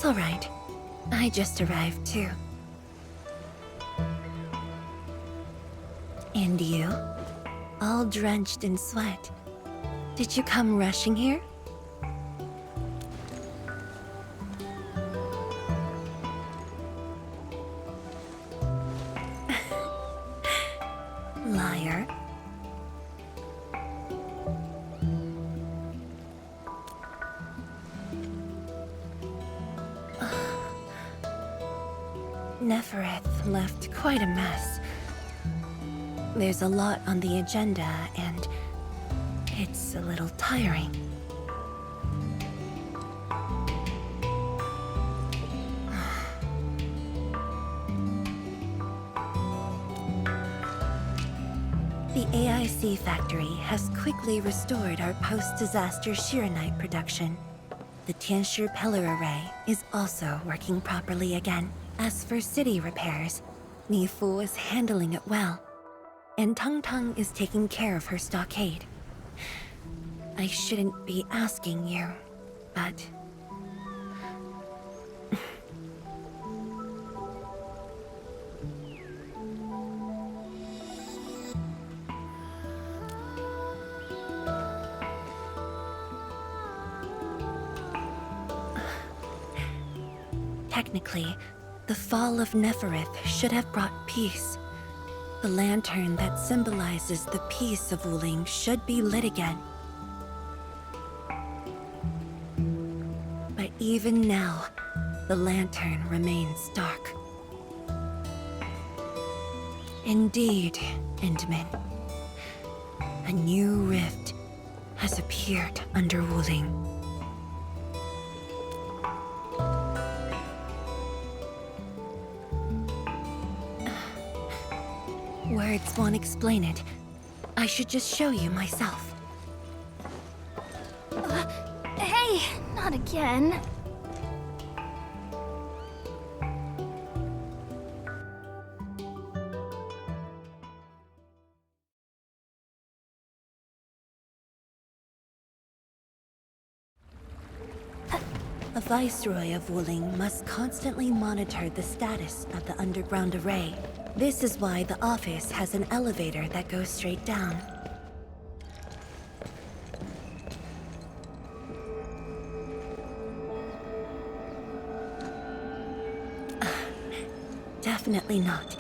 all right. I just arrived too. And you? All drenched in sweat. Did you come rushing here? Liar. Nefereth left quite a mess. There's a lot on the agenda, and it's a little tiring. The AIC factory has quickly restored our post-disaster Shiranite production. The Tianshi pillar array is also working properly again. As for city repairs, Nifu is handling it well, and Tung Tung is taking care of her stockade. I shouldn't be asking you, but... Technically, the fall of Nefereth should have brought peace. The lantern that symbolizes the peace of Wuling should be lit again. But even now, the lantern remains dark. Indeed, Endman. A new rift has appeared under Wuling. Words won't explain it. I should just show you myself. Hey, not again. A Viceroy of Wuling must constantly monitor the status of the underground array. This is why the office has an elevator that goes straight down. Definitely not.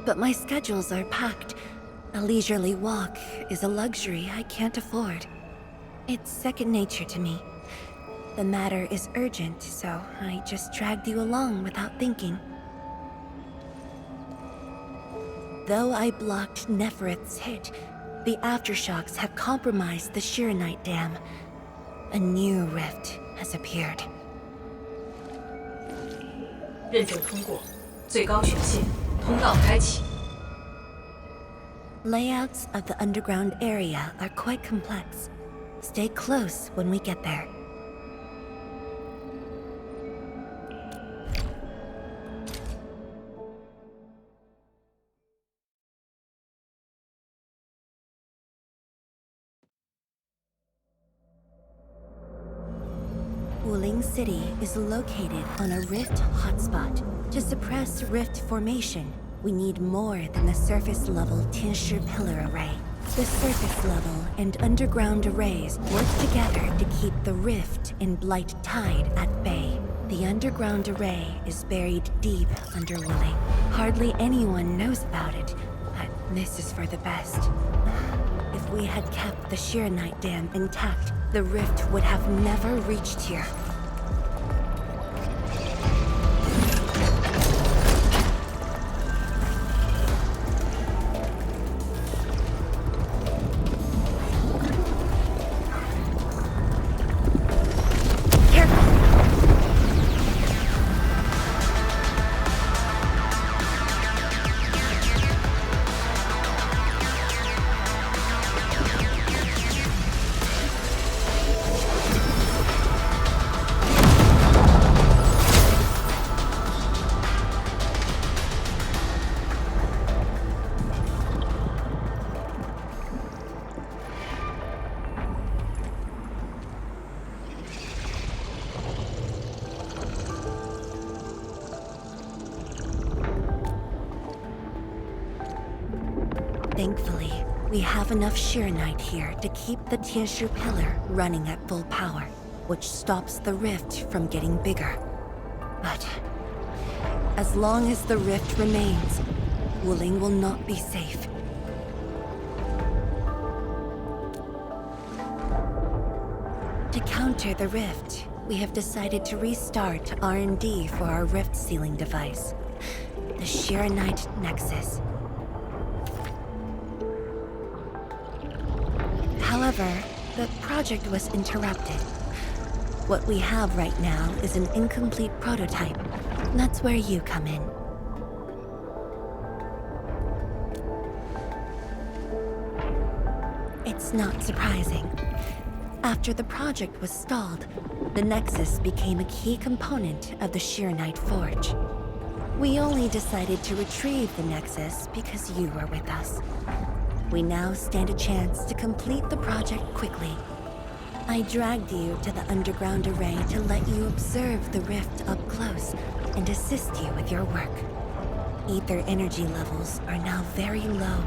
But my schedules are packed. A leisurely walk is a luxury I can't afford. It's second nature to me. The matter is urgent, so I just dragged you along without thinking. Though I blocked Nefereth's hit, the aftershocks have compromised the Shiranite Dam. A new rift has appeared. 认证通过，最高权限，通道开启。 Layouts of the underground area are quite complex. Stay close when we get there. Wuling City is located on a rift hotspot. To suppress rift formation, we need more than the surface-level Tianshi pillar array. The surface-level and underground arrays work together to keep the rift in Blight Tide at bay. The underground array is buried deep under Wuling. Hardly anyone knows about it, but this is for the best. If we had kept the Shiranite Dam intact, the rift would have never reached here. Thankfully, we have enough Shiranite here to keep the Tianshu pillar running at full power, which stops the rift from getting bigger. But as long as the rift remains, Wuling will not be safe. To counter the rift, we have decided to restart R&D for our rift sealing device, the Shiranite Nexus. However, the project was interrupted. What we have right now is an incomplete prototype. That's where you come in. It's not surprising. After the project was stalled, the Nexus became a key component of the Shiranite Forge. We only decided to retrieve the Nexus because you were with us. We now stand a chance to complete the project quickly. I dragged you to the underground array to let you observe the rift up close and assist you with your work. Ether energy levels are now very low.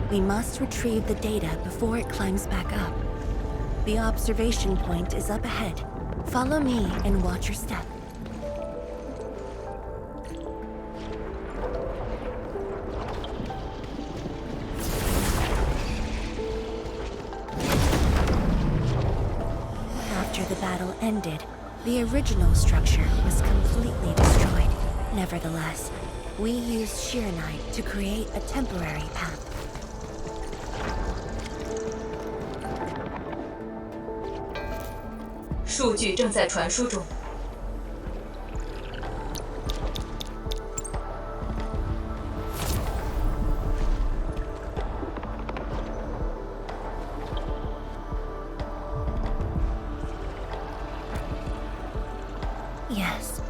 We must retrieve the data before it climbs back up. The observation point is up ahead. Follow me and watch your step. After the battle ended, the original structure was completely destroyed. Nevertheless, we used Shiranite to create a temporary path. “数据正在传输中。” Yes.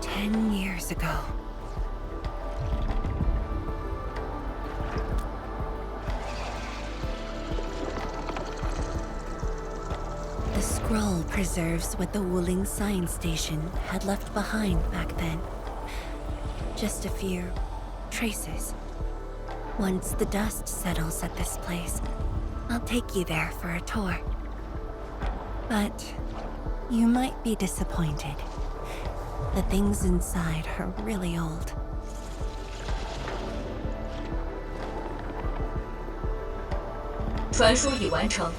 Ten years ago. The scroll preserves what the Wuling Science Station had left behind back then. Just a few traces. Once the dust settles at this place, I'll take you there for a tour. But you might be disappointed. The things inside are really old. 传输已完成。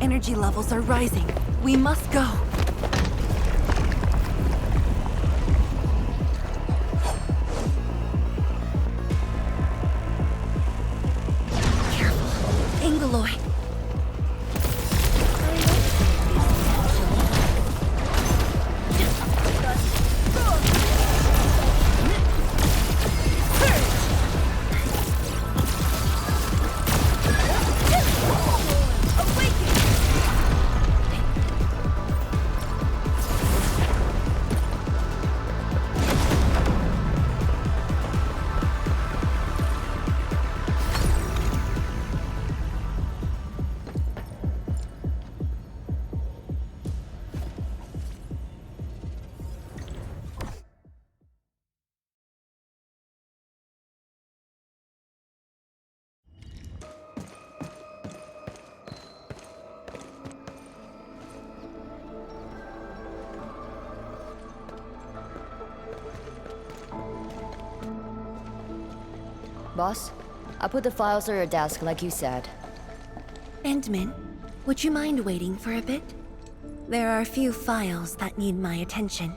Energy levels are rising. We must go. Careful. Ingoloy. Boss, I put the files on your desk like you said. Endman, would you mind waiting for a bit? There are a few files that need my attention.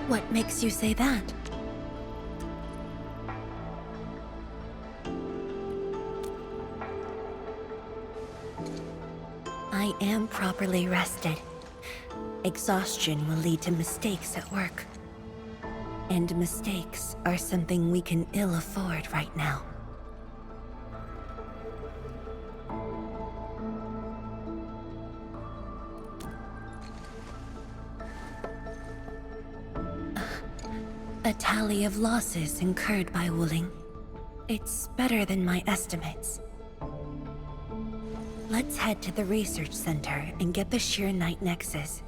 What makes you say that? I am properly rested. Exhaustion will lead to mistakes at work. And mistakes are something we can ill afford right now. A tally of losses incurred by Wuling. It's better than my estimates. Let's head to the research center and get the Sheer Night Nexus.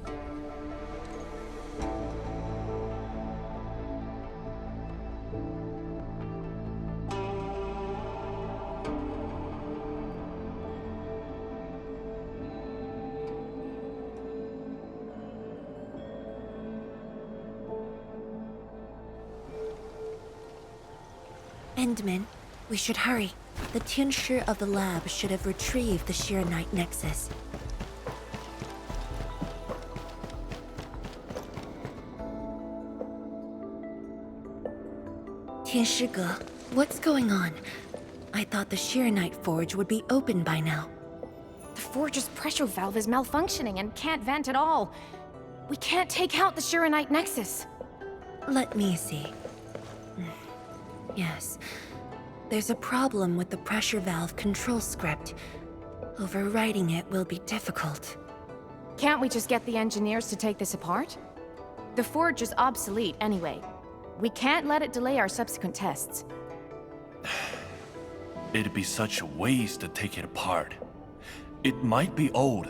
Endman, we should hurry. The Tianshi of the lab should have retrieved the Sheer Night Nexus. Tianshi, what's going on? I thought the Sheer Night Forge would be open by now. The forge's pressure valve is malfunctioning and can't vent at all. We can't take out the Shiranite Nexus. Let me see. Yes. There's a problem with the pressure valve control script. Overwriting it will be difficult. Can't we just get the engineers to take this apart? The forge is obsolete anyway. We can't let it delay our subsequent tests. It'd be such a waste to take it apart. It might be old,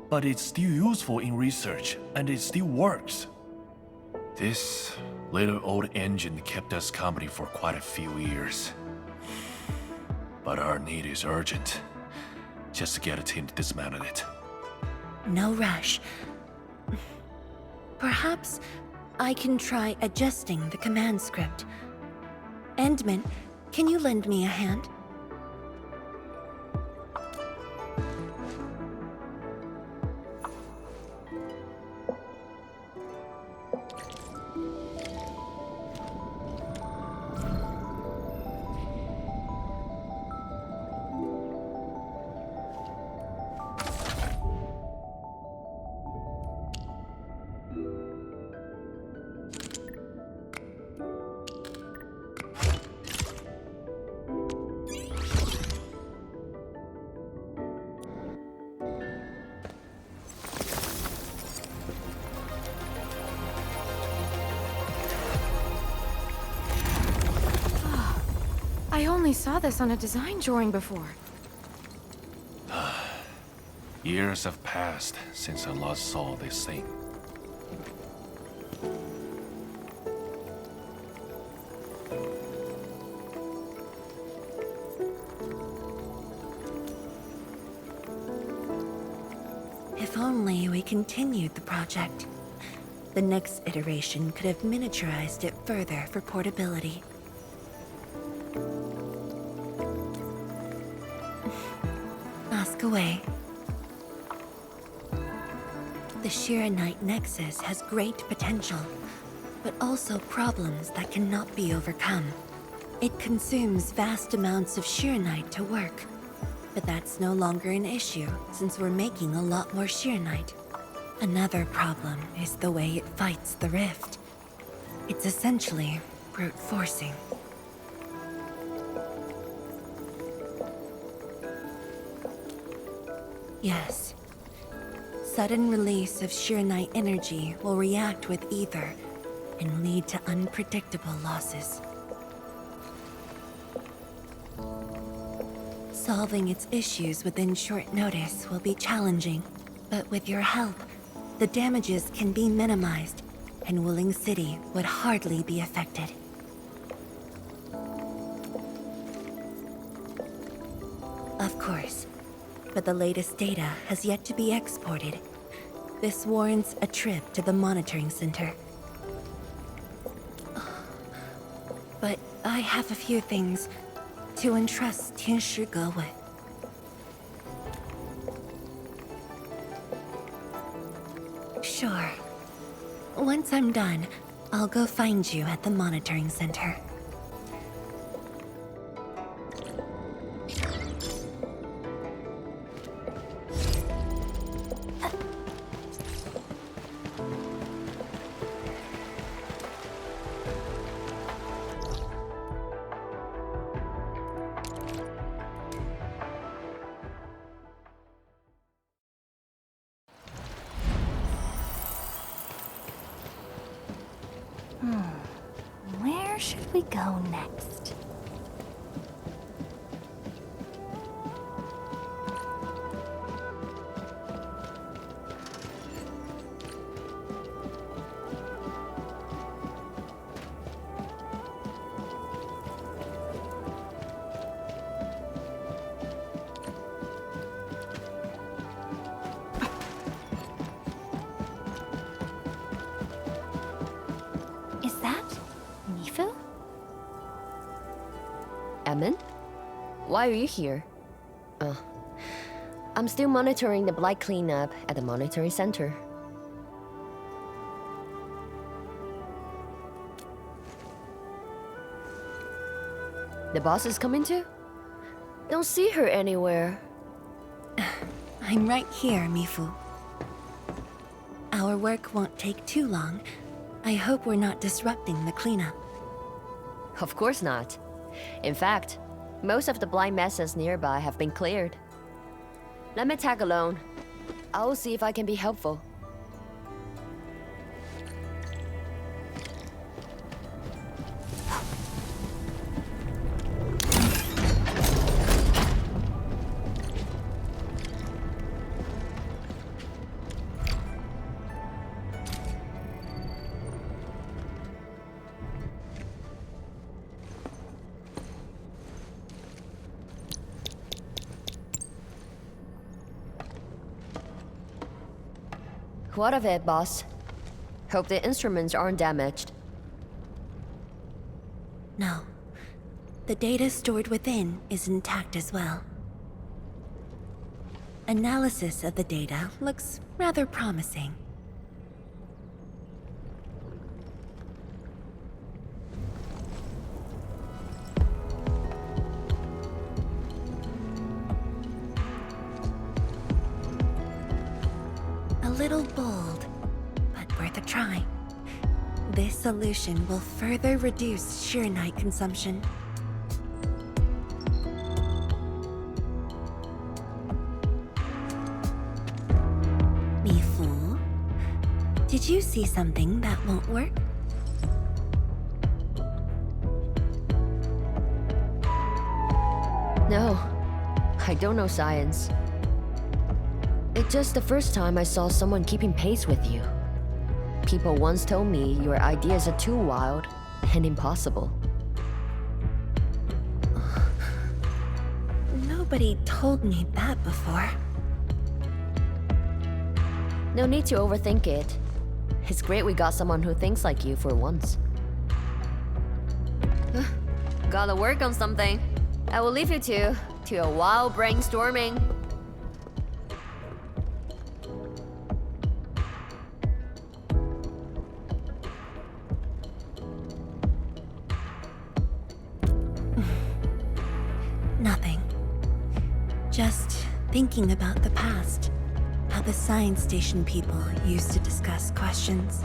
but it's still useful in research, and it still works. This little old engine kept us company for quite a few years. But our need is urgent. Just to get a team to dismantle it. No rush. Perhaps I can try adjusting the command script. Endman, can you lend me a hand? I only saw this on a design drawing before. Years have passed since I last saw this thing. If only we continued the project. The next iteration could have miniaturized it further for portability. Ask away. The Shiranite Nexus has great potential, but also problems that cannot be overcome. It consumes vast amounts of Shiranite to work, but that's no longer an issue since we're making a lot more Shiranite. Another problem is the way it fights the rift. It's essentially brute forcing. Yes. Sudden release of Shiranite energy will react with ether and lead to unpredictable losses. Solving its issues within short notice will be challenging, but with your help, the damages can be minimized, and Wuling City would hardly be affected. Of course, but the latest data has yet to be exported. This warrants a trip to the monitoring center. But I have a few things to entrust Tianshi with. Sure. Once I'm done, I'll go find you at the monitoring center. Where should we go next? Is that Mifu? Emin? Why are you here? I'm still monitoring the blight cleanup at the monitoring center. The boss is coming too? Don't see her anywhere. I'm right here, Mifu. Our work won't take too long. I hope we're not disrupting the cleanup. Of course not. In fact, most of the blind messes nearby have been cleared. Let me tag along. I will see if I can be helpful. What of it, boss? Hope the instruments aren't damaged. No. The data stored within is intact as well. Analysis of the data looks rather promising. A little bold, but worth a try. This solution will further reduce sheer night consumption. Mifu, did you see something that won't work? No, I don't know science. It's just the first time I saw someone keeping pace with you. People once told me your ideas are too wild and impossible. Nobody told me that before. No need to overthink it. It's great we got someone who thinks like you for once. Gotta work on something. I will leave you to a wild brainstorming. Nothing. Just thinking about the past. How the science station people used to discuss questions.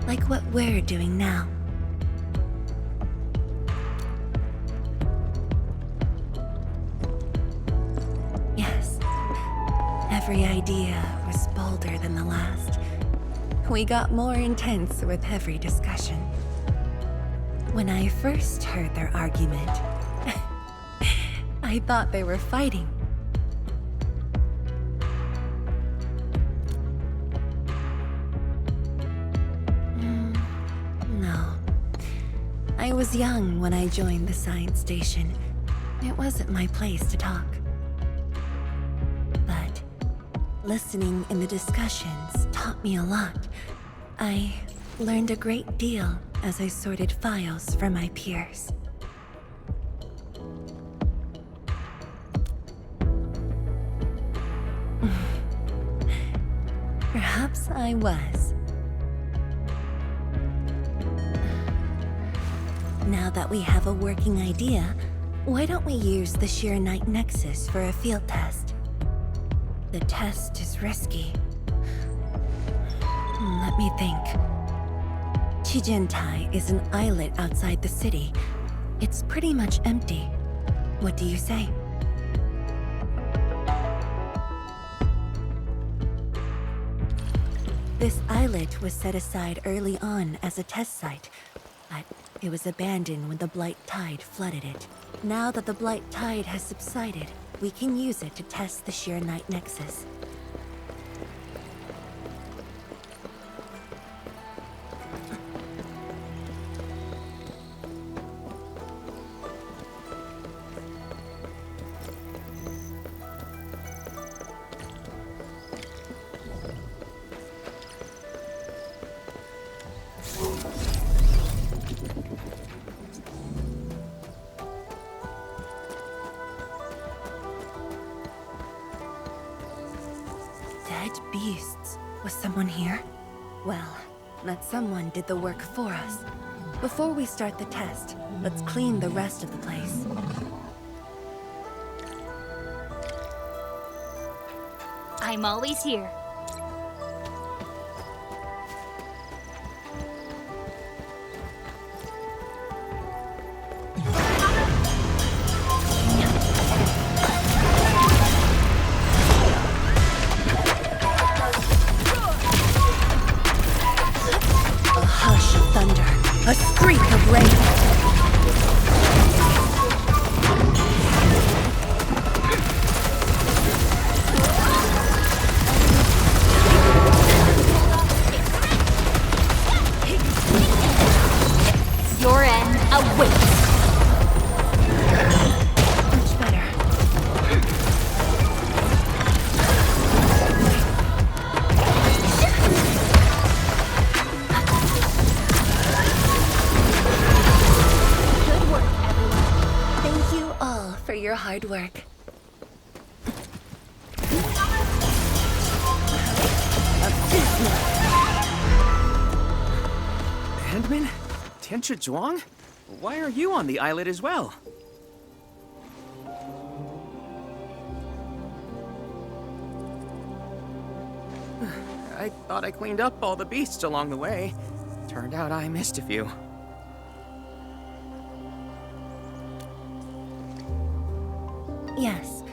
Like what we're doing now. Yes. Every idea was bolder than the last. We got more intense with every discussion. When I first heard their argument, I thought they were fighting. No. I was young when I joined the science station. It wasn't my place to talk. But listening in the discussions taught me a lot. I learned a great deal as I sorted files for my peers. Perhaps I was. Now that we have a working idea, why don't we use the Sheer Night Nexus for a field test? The test is risky. Let me think. Chijintai is an islet outside the city. It's pretty much empty. What do you say? This islet was set aside early on as a test site, but it was abandoned when the Blight Tide flooded it. Now that the Blight Tide has subsided, we can use it to test the Sheer Night Nexus. Dead beasts. Was someone here? Well, that someone did the work for us. Before we start the test, let's clean the rest of the place. I'm always here. A hush of thunder, a streak of rain. Your end awaits. Much better. Good work, everyone. Thank you all for your hard work. Handman? Tianchi Zhuang? Why are you on the islet as well? I thought I cleaned up all the beasts along the way. Turned out I missed a few. Yes,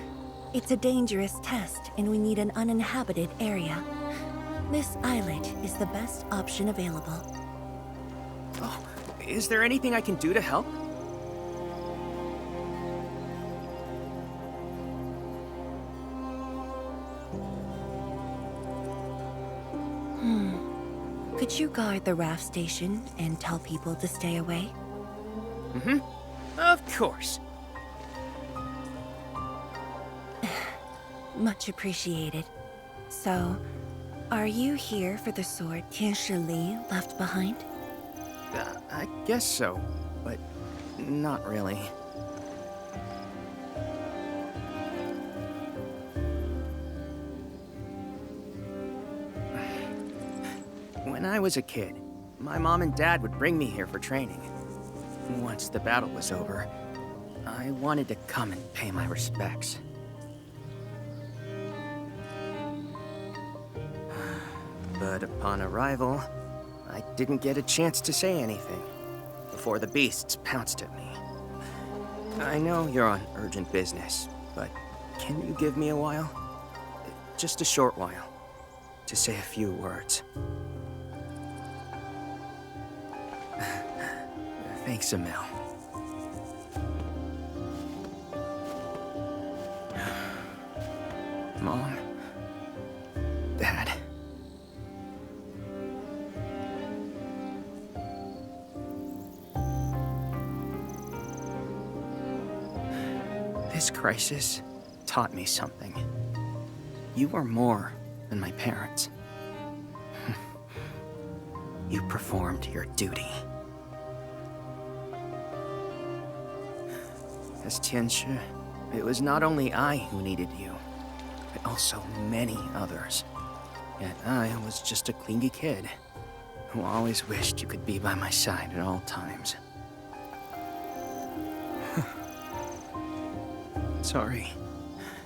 it's a dangerous test and we need an uninhabited area. This islet is the best option available. Oh, is there anything I can do to help? Could you guard the raft station and tell people to stay away? Of course. Much appreciated. So, are you here for the sword Tianshi Li left behind? I guess so, but not really. When I was a kid, my mom and dad would bring me here for training. Once the battle was over, I wanted to come and pay my respects. But upon arrival, I didn't get a chance to say anything before the beasts pounced at me. I know you're on urgent business, but can you give me a while? Just a short while, to say a few words. Thanks, Emil. Mom, Dad. This crisis taught me something. You are more than my parents. You performed your duty. As Tianshi, it was not only I who needed you, but also many others. Yet I was just a clingy kid who always wished you could be by my side at all times. Sorry.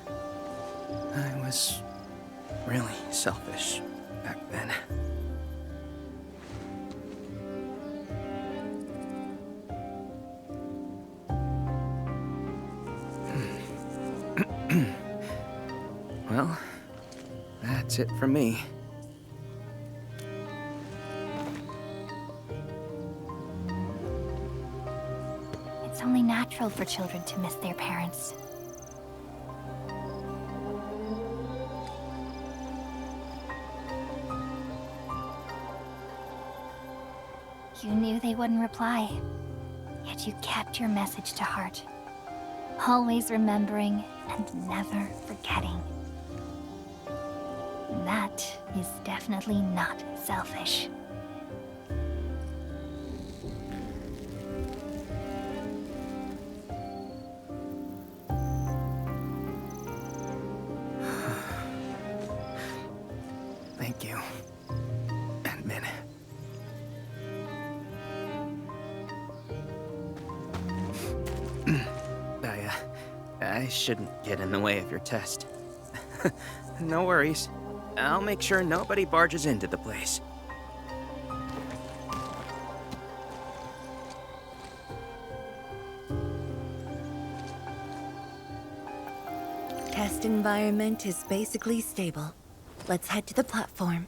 I was really selfish back then. Well, that's it from me. It's only natural for children to miss their parents. You knew they wouldn't reply, yet you kept your message to heart. Always remembering and never forgetting. That is definitely not selfish. Thank you, Admin. I shouldn't get in the way of your test. No worries. I'll make sure nobody barges into the place. Test environment is basically stable. Let's head to the platform.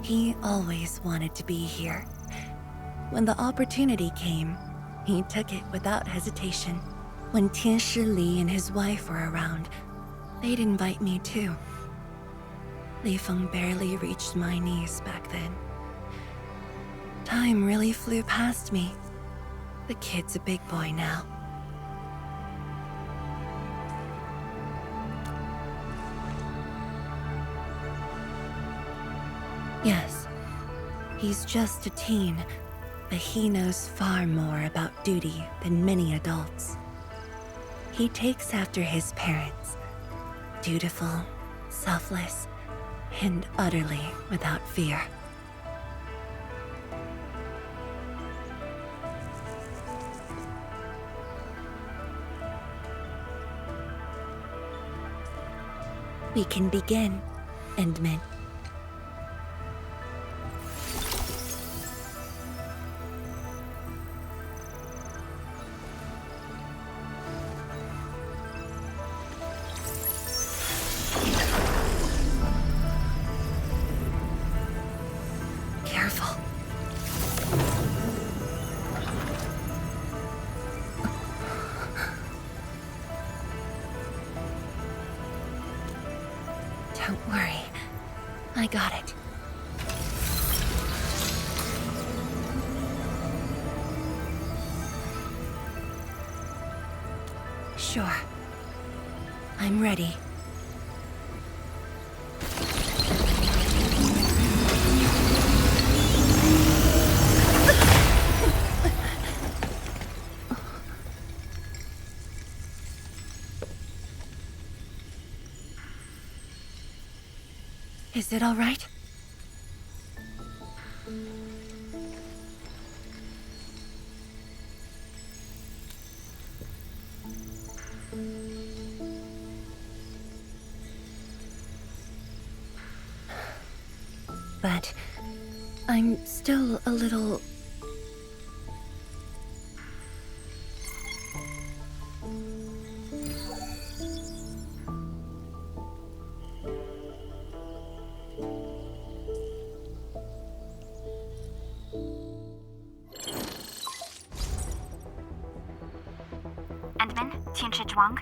He always wanted to be here. When the opportunity came, he took it without hesitation. When Tianshi Li and his wife were around, they'd invite me too. Li Feng barely reached my knees back then. Time really flew past me. The kid's a big boy now. Yes, he's just a teen, but he knows far more about duty than many adults. He takes after his parents, dutiful, selfless, and utterly without fear. We can begin, Endman. Careful. Don't worry. I got it. Sure. I'm ready. Is it all right? But I'm still a little... Endman, Tianshi Zhuang.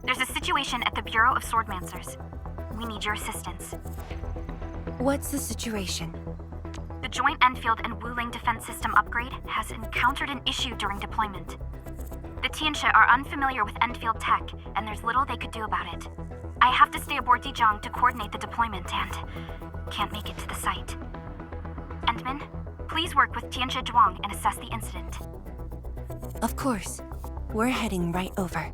There's a situation at the Bureau of Swordmancers. We need your assistance. What's the situation? The Joint Enfield and Wuling defense system upgrade has encountered an issue during deployment. The Tianshi are unfamiliar with Enfield tech, and there's little they could do about it. I have to stay aboard Dijiang to coordinate the deployment and can't make it to the site. Endman, please work with Tianshi Zhuang and assess the incident. Of course. We're heading right over.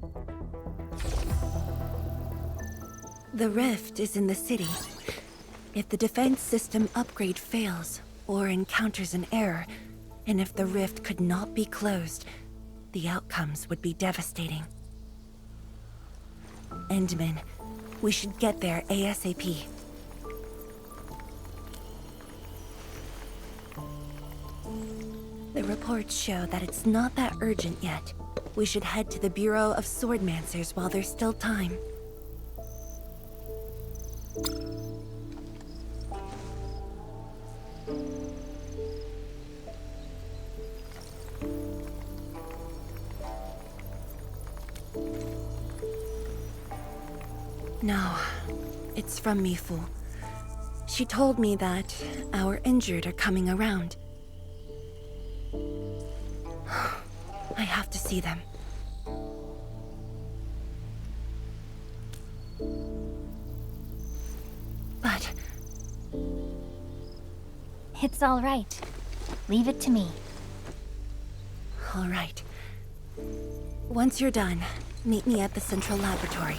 The rift is in the city. If the defense system upgrade fails or encounters an error, and if the rift could not be closed, the outcomes would be devastating. Endman, we should get there ASAP. The reports show that it's not that urgent yet. We should head to the Bureau of Swordmancers while there's still time. No, it's from Mifu. She told me that our injured are coming around. I have to see them. But... It's all right. Leave it to me. all right. Once you're done, meet me at the central laboratory.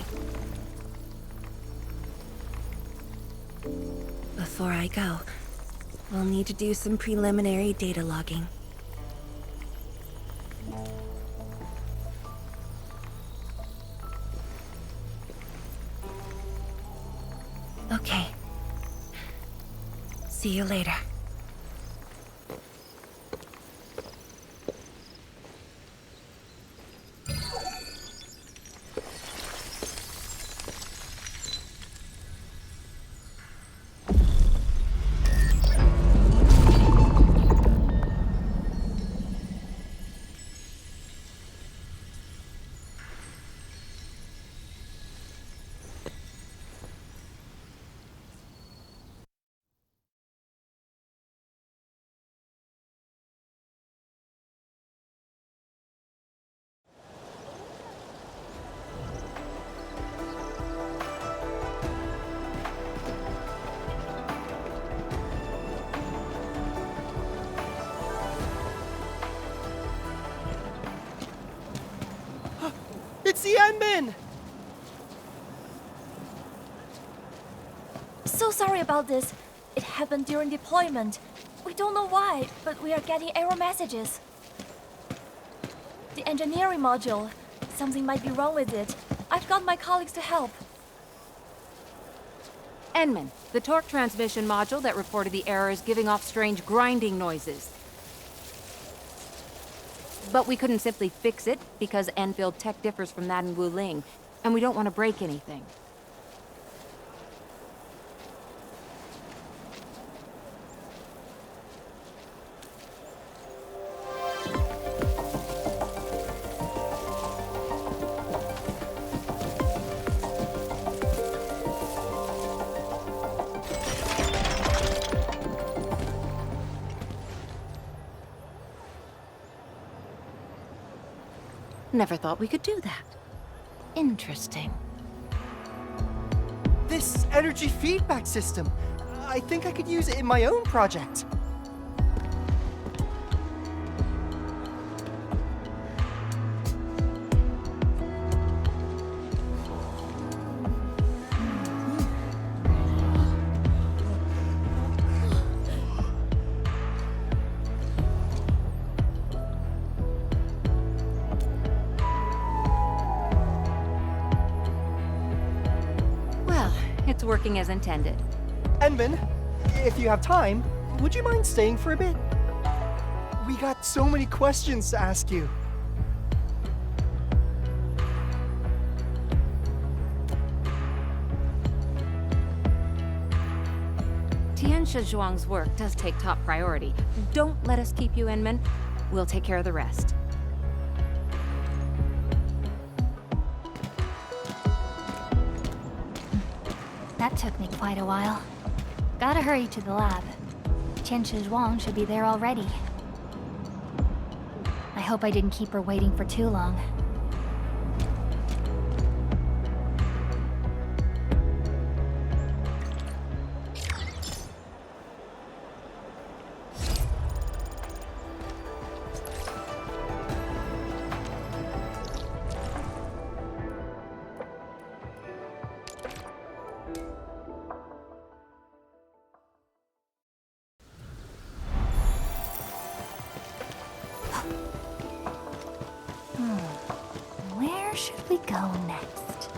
Before I go, we'll need to do some preliminary data logging. Okay. See you later. It's the Yanbin! So sorry about this. It happened during deployment. We don't know why, but we are getting error messages. The engineering module. Something might be wrong with it. I've got my colleagues to help. Enman, the torque transmission module that reported the error is giving off strange grinding noises. But we couldn't simply fix it because Enfield tech differs from that in Wuling, and we don't want to break anything. Never thought we could do that. Interesting. This energy feedback system. I think I could use it in my own project. It's working as intended. Enman, if you have time, would you mind staying for a bit? We got so many questions to ask you. Tianshi Zhuang's work does take top priority. Don't let us keep you, Enman. We'll take care of the rest. That took me quite a while. Gotta hurry to the lab. Tianshi Zhuang should be there already. I hope I didn't keep her waiting for too long. Where should we go next?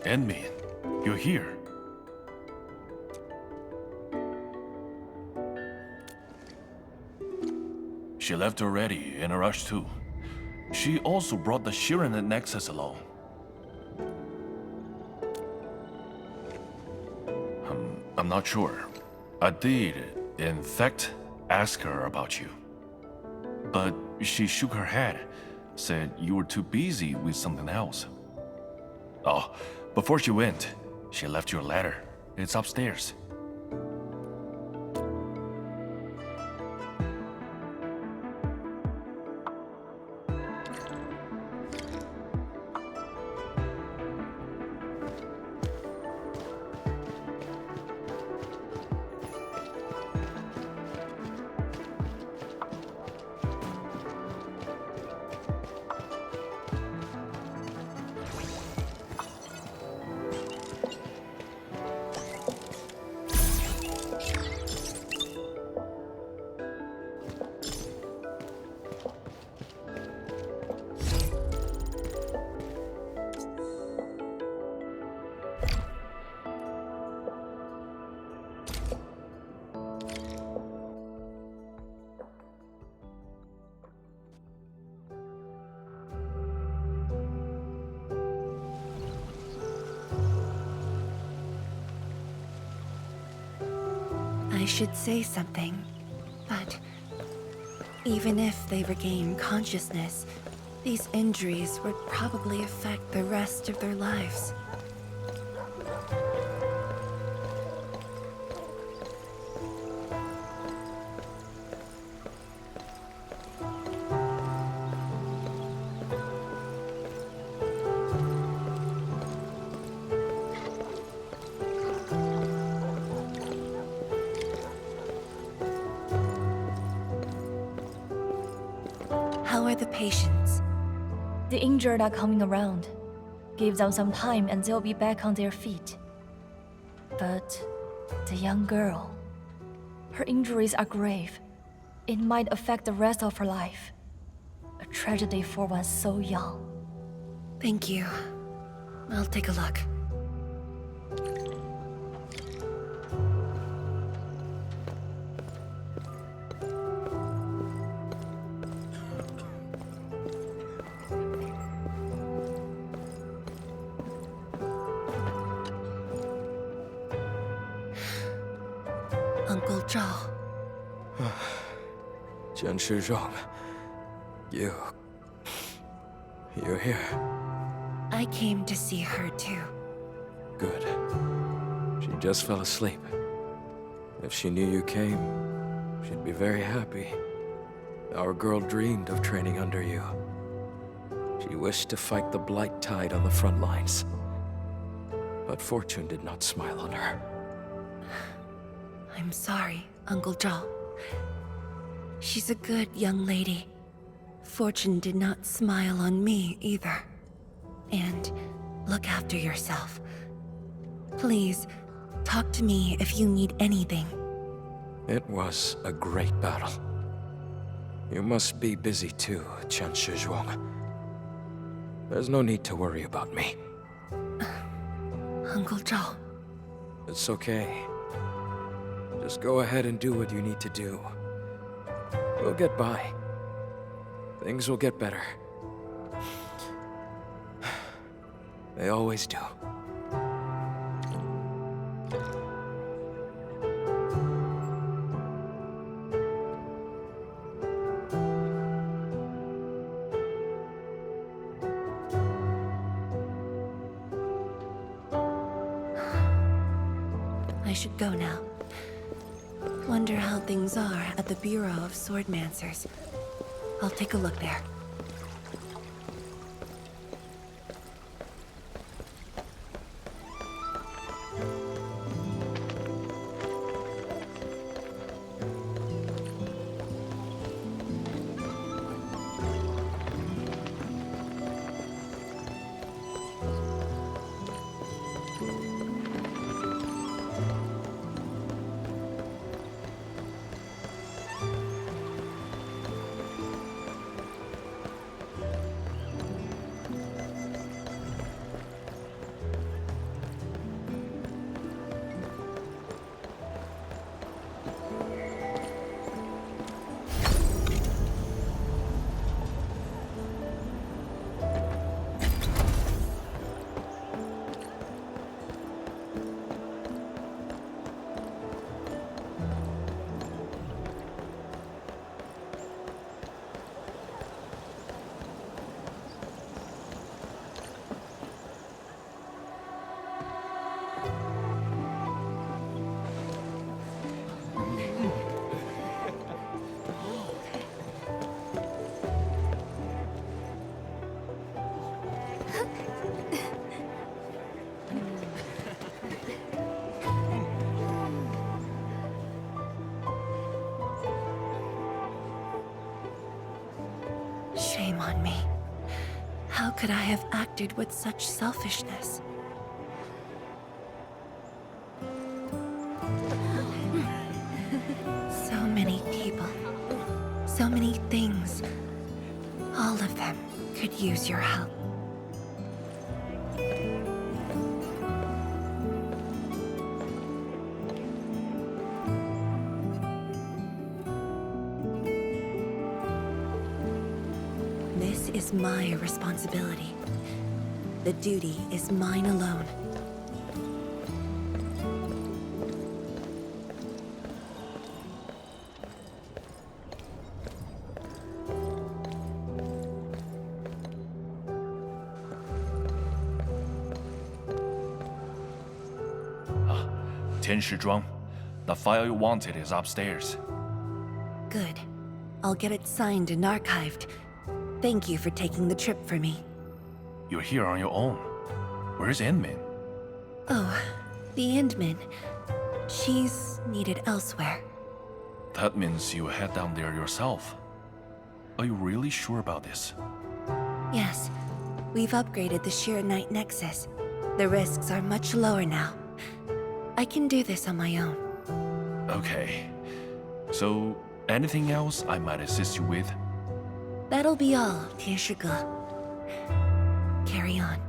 Enmin, you're here. She left already, in a rush too. She also brought the Shiren Nexus along. I'm not sure. I did, in fact, ask her about you. But she shook her head, said you were too busy with something else. Oh, before she went, she left you a letter. It's upstairs. I should say something, but even if they regain consciousness, these injuries would probably affect the rest of their lives. How are the patients? The injured are coming around. Give them some time and they'll be back on their feet. But the young girl, her injuries are grave. It might affect the rest of her life. A tragedy for one so young. Thank you. I'll take a look. Uncle Zhao. Jian Shizhong, you're here. I came to see her too. Good. She just fell asleep. If she knew you came, she'd be very happy. Our girl dreamed of training under you. She wished to fight the Blight Tide on the front lines. But fortune did not smile on her. I'm sorry, Uncle Zhao. She's a good young lady. Fortune did not smile on me either. And look after yourself. Please, talk to me if you need anything. It was a great battle. You must be busy too, Jian Shizhuang. There's no need to worry about me. Uncle Zhao. It's okay. Just go ahead and do what you need to do. We'll get by. Things will get better. They always do. I should go now. Wonder how things are at the Bureau of Swordmancers. I'll take a look there. on me. How could I have acted with such selfishness? So many people, so many things. All of them could use your help. This is my responsibility. The duty is mine alone. Tianshi Zhuang, the file you wanted is upstairs. Good. I'll get it signed and archived. Thank you for taking the trip for me. You're here on your own. Where's Enmin? Oh, the Endman. She's needed elsewhere. That means you head down there yourself. Are you really sure about this? Yes. We've upgraded the Sheer Night Nexus. The risks are much lower now. I can do this on my own. Okay. So, anything else I might assist you with? That'll be all, Tianshi Ge. Carry on.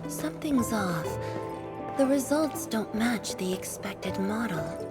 Something's off. The results don't match the expected model.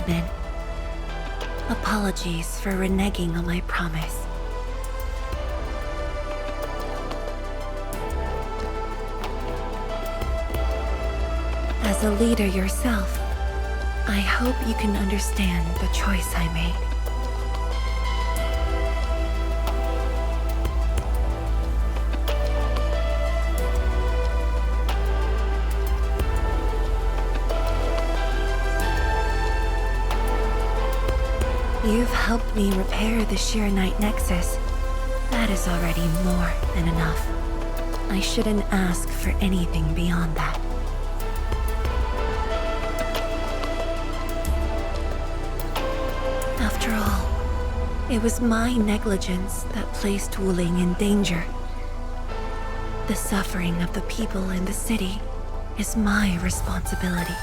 Min. Apologies for reneging on my promise. As a leader yourself, I hope you can understand the choice I made. You've helped me repair the Shiranite Nexus. That is already more than enough. I shouldn't ask for anything beyond that. After all, it was my negligence that placed Wuling in danger. The suffering of the people in the city is my responsibility.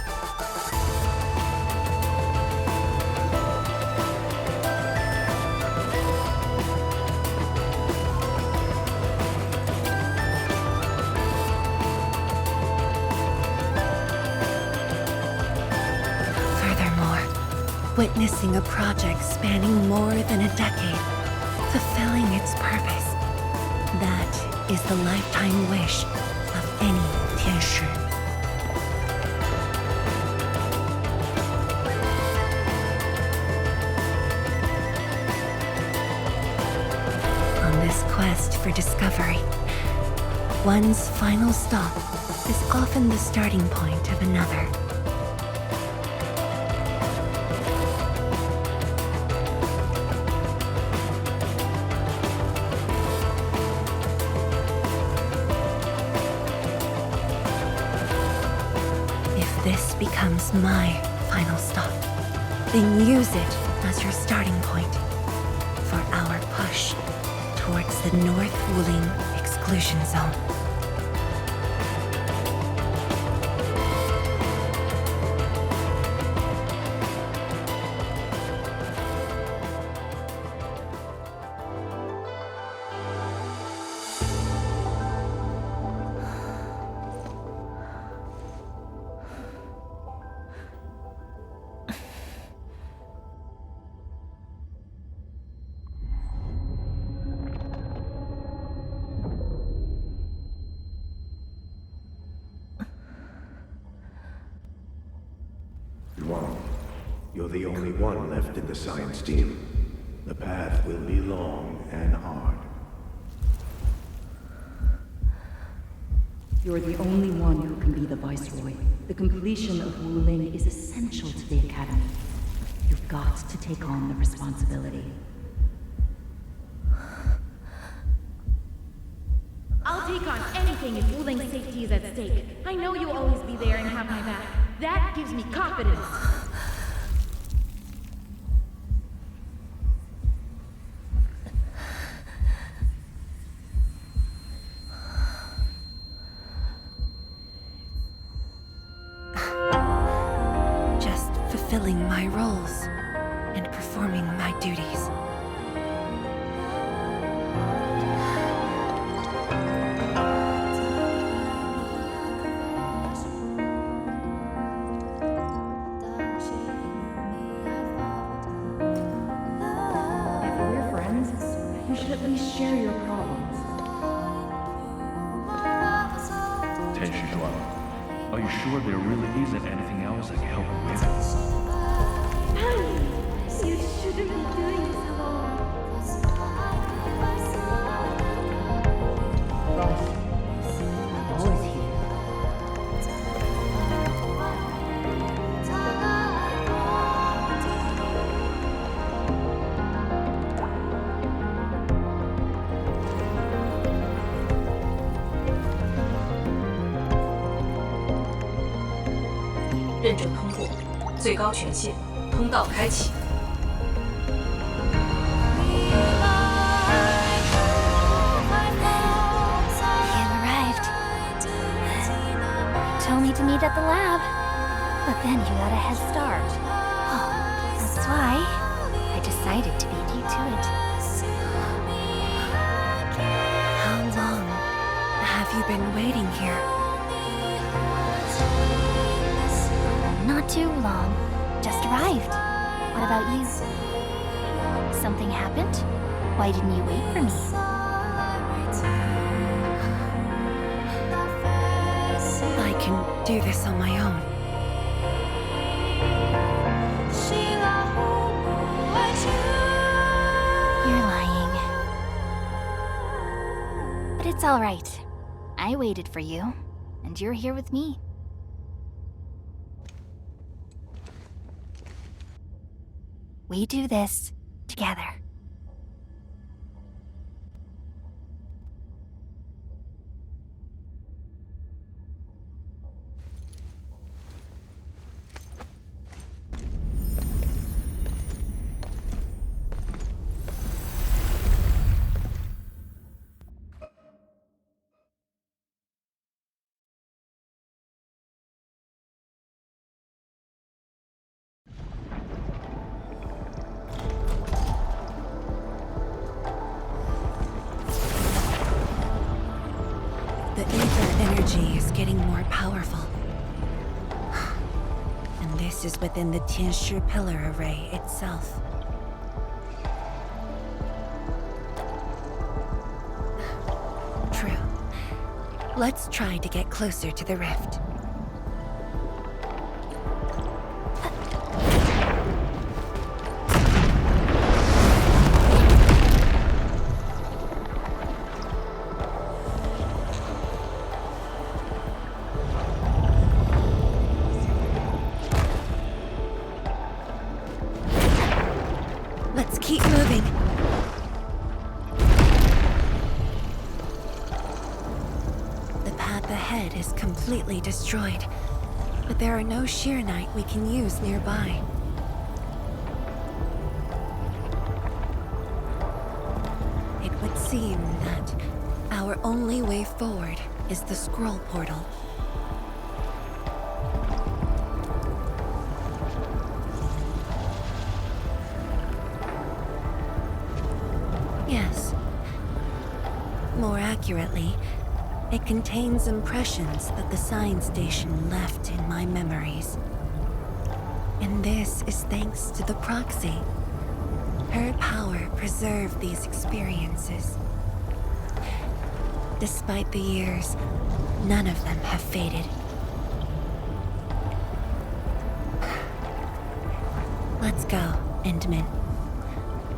Witnessing a project spanning more than a decade, fulfilling its purpose. That is the lifetime wish of any Tianshi. On this quest for discovery, one's final stop is often the starting point of another. This becomes my final stop. Then use it as your starting point for our push towards the North Wuling exclusion zone. You're the only one left in the science team. The path will be long and hard. You're the only one who can be the Viceroy. The completion of Wuling is essential to the Academy. You've got to take on the responsibility. I'll take on anything if Wuling's safety is at stake. I know you'll always be there and have my back. That gives me confidence. Just fulfilling my roles and performing my duties. You should at least share your problems. Tianshi Zhuang, are you sure there really isn't anything else I can help you with? You shouldn't be doing this alone. Ross, I'm always here.认证通过，最高权限，通道开启。You've arrived. Told me to meet at the lab, but then you got a head start. Oh, that's why I decided to beat you to it. How long have you been waiting here? Not too long. just arrived. What about you? Something happened? Why didn't you wait for me? I can do this on my own. You're lying. But it's all right. I waited for you, and you're here with me. We do this together. The ether energy is getting more powerful. And this is within the Tianshi Pillar Array itself. True. Let's try to get closer to the rift. Let's keep moving. The path ahead is completely destroyed, but there are no Sheernite we can use nearby. It would seem that our only way forward is the scroll portal. Yes. More accurately, it contains impressions that the science station left in my memories. And this is thanks to the proxy. Her power preserved these experiences. Despite the years, none of them have faded. Let's go, Endman.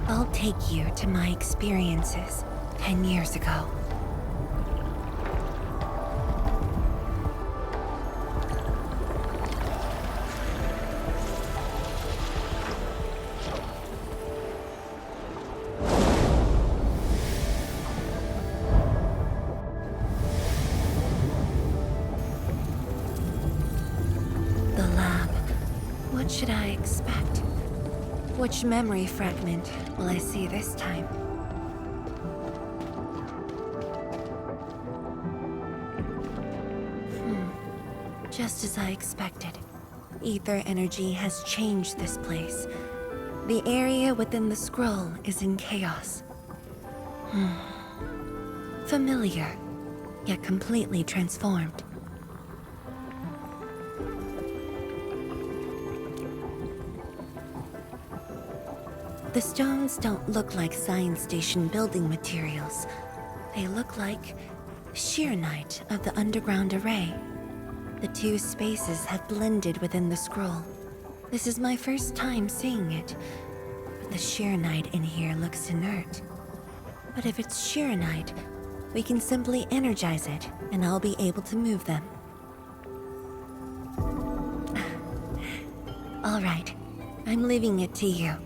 I'll take you to my experiences 10 years ago. The lab. What should I expect? Which memory fragment will I see this time? Just as I expected. Ether energy has changed this place. The area within the scroll is in chaos. Familiar, yet completely transformed. The stones don't look like science station building materials. They look like Sheernite of the underground array. The two spaces have blended within the scroll. This is my first time seeing it. But the Sheernite in here looks inert. But if it's Sheernite, we can simply energize it, and I'll be able to move them. All right, I'm leaving it to you.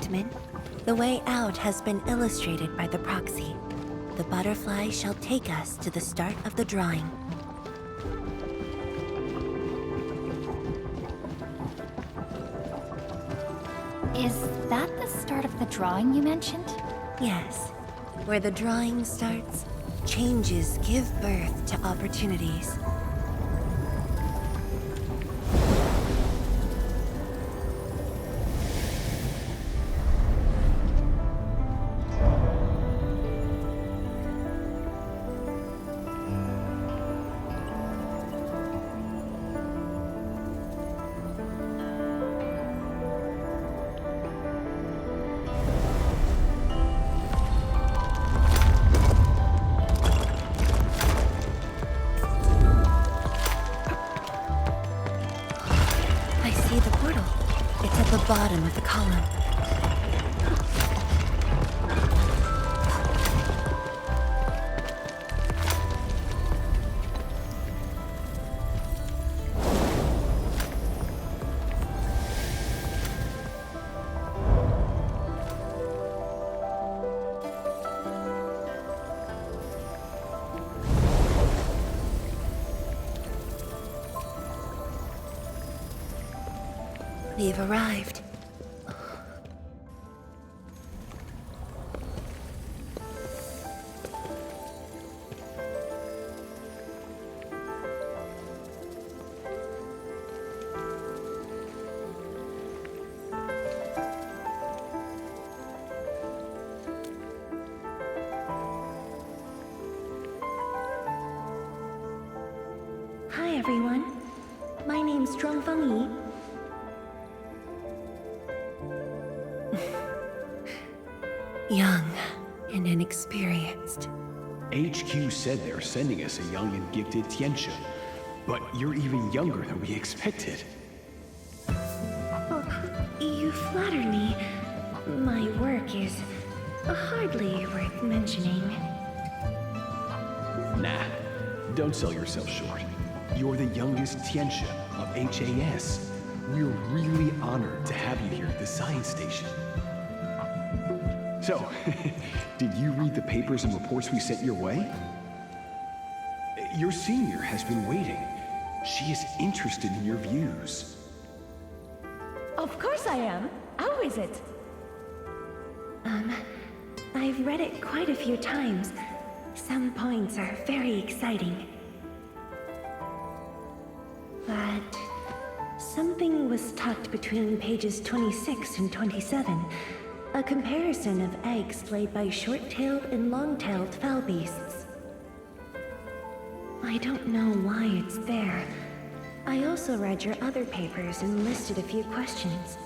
Antman. The way out has been illustrated by the proxy. The butterfly shall take us to the start of the drawing. Is that the start of the drawing you mentioned? Yes. Where the drawing starts, changes give birth to opportunities. Bottom of the column. We've arrived. Hi everyone. My name's Zhuangfeng Yi. Young and inexperienced. HQ said they're sending us a young and gifted Tianxia, but you're even younger than we expected. Oh, you flatter me. My work is hardly worth mentioning. Nah, don't sell yourself short. You're the youngest Tianxia of HAS. We're really honored to have you here at the science station. So, did you read the papers and reports we sent your way? Your senior has been waiting. She is interested in your views. Of course I am. How is it? I've read it quite a few times. Some points are very exciting. But something was tucked between pages 26 and 27. A comparison of eggs laid by short-tailed and long-tailed fowl beasts. I don't know why it's there. I also read your other papers and listed a few questions.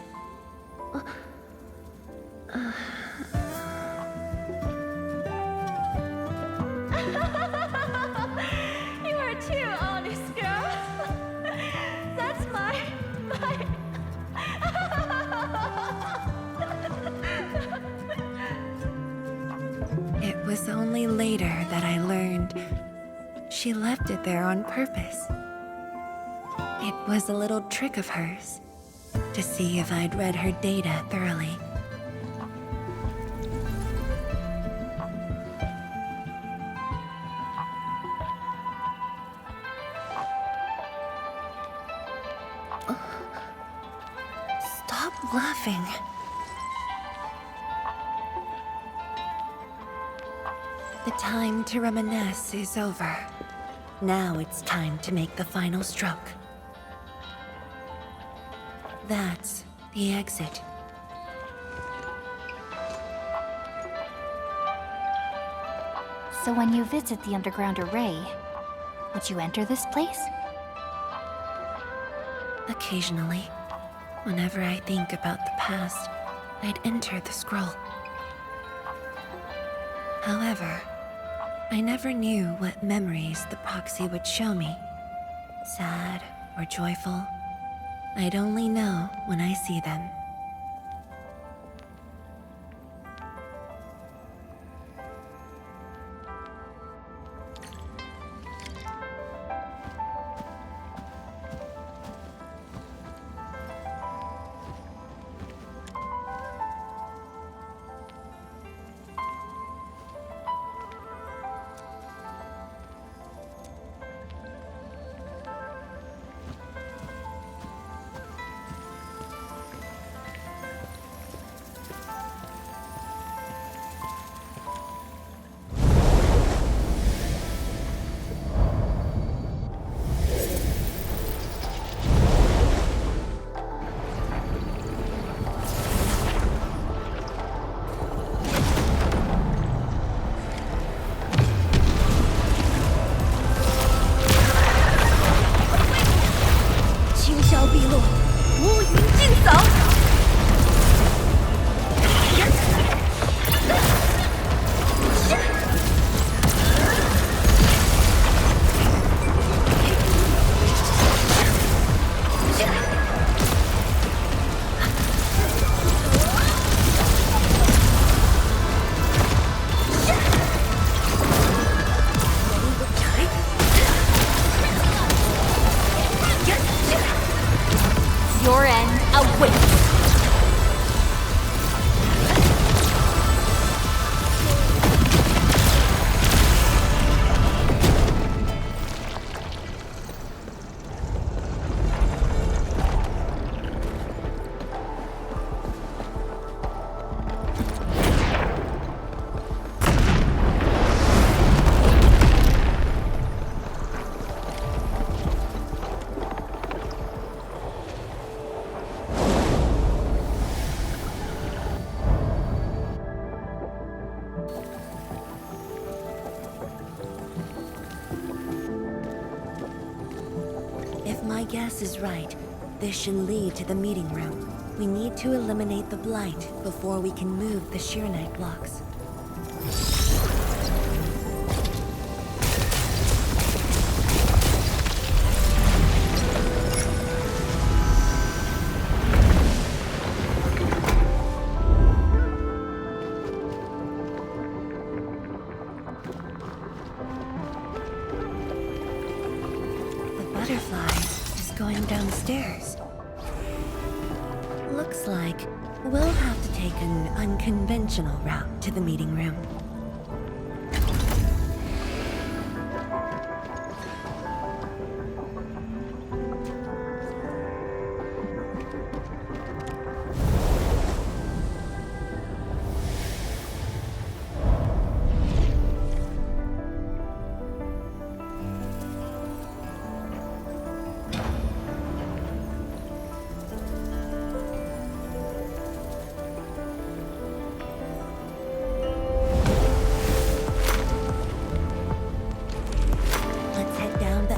You are too honest, girl. That's my... It was only later that I learned she left it there on purpose. It was a little trick of hers to see if I'd read her data thoroughly. Stop laughing. The time to reminisce is over. Now it's time to make the final stroke. That's the exit. So when you visit the underground array, would you enter this place? Occasionally, whenever I think about the past, I'd enter the scroll. However, I never knew what memories the proxy would show me. Sad or joyful, I'd only know when I see them. awaits. If my guess is right, this should lead to the meeting room. We need to eliminate the Blight before we can move the Shiranite blocks. Butterfly is going downstairs. Looks like we'll have to take an unconventional route to the meeting room.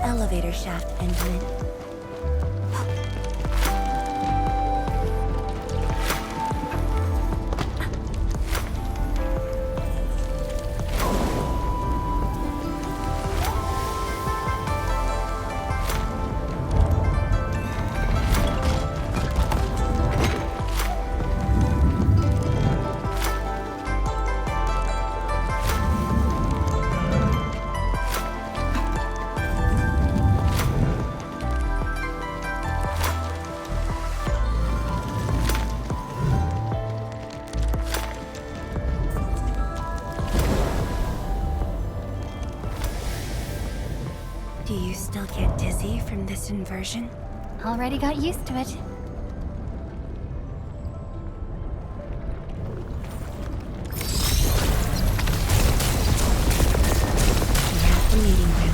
Elevator shaft, Endman. Do you still get dizzy from this inversion? Already got used to it. We have the meeting room.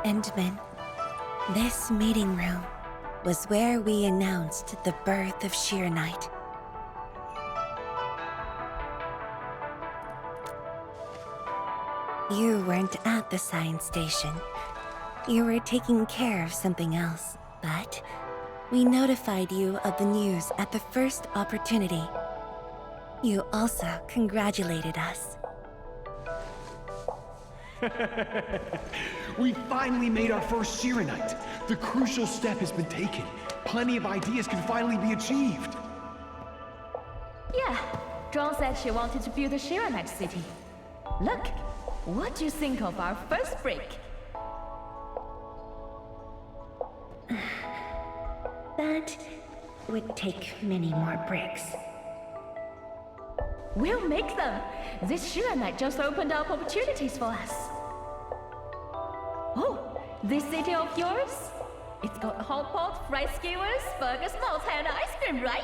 Endman, this meeting room was where we announced the birth of Shiranite. You weren't at the science station. You were taking care of something else, but we notified you of the news at the first opportunity. You also congratulated us. We finally made our first Shiranite. The crucial step has been taken. Plenty of ideas can finally be achieved. Yeah, Zhuang said she wanted to build a Shiranite city. Look, what do you think of our first brick? That would take many more bricks. We'll make them! This Shiranite just opened up opportunities for us. Oh, this city of yours? It's got hot pot, rice skewers, burgers, malts, and ice cream, right?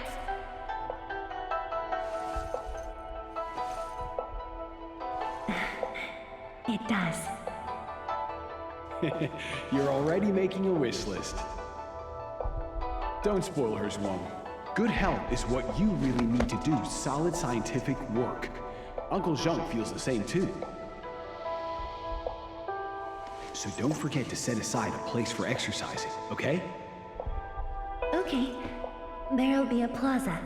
It does. You're already making a wish list. Don't spoil her, Zhuang. Good health is what you really need to do solid scientific work. Uncle Zheng feels the same too. So don't forget to set aside a place for exercising, okay? Okay, there'll be a plaza.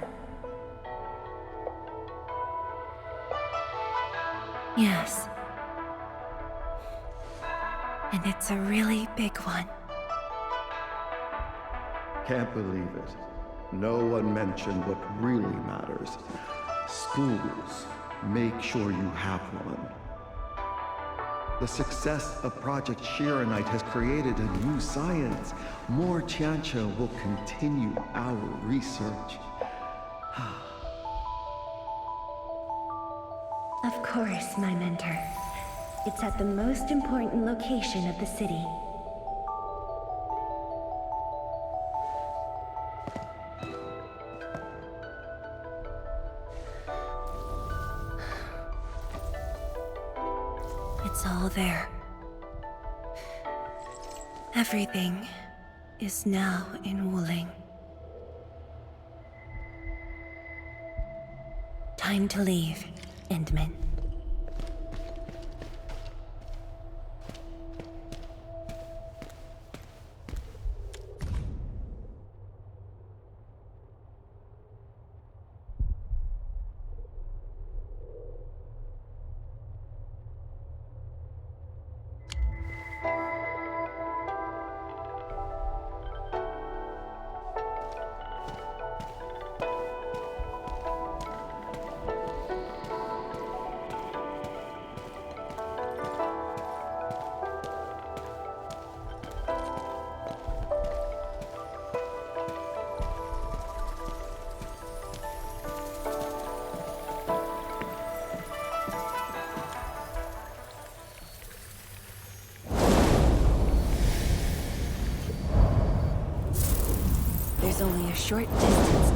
Yes. And it's a really big one. Can't believe it. No one mentioned what really matters. Schools. Make sure you have one. The success of Project Shiranite has created a new science. More Tiantia will continue our research. Of course, my mentor. It's at the most important location of the city. It's all there. Everything is now in Wuling. Time to leave, Endman. There's only a short distance.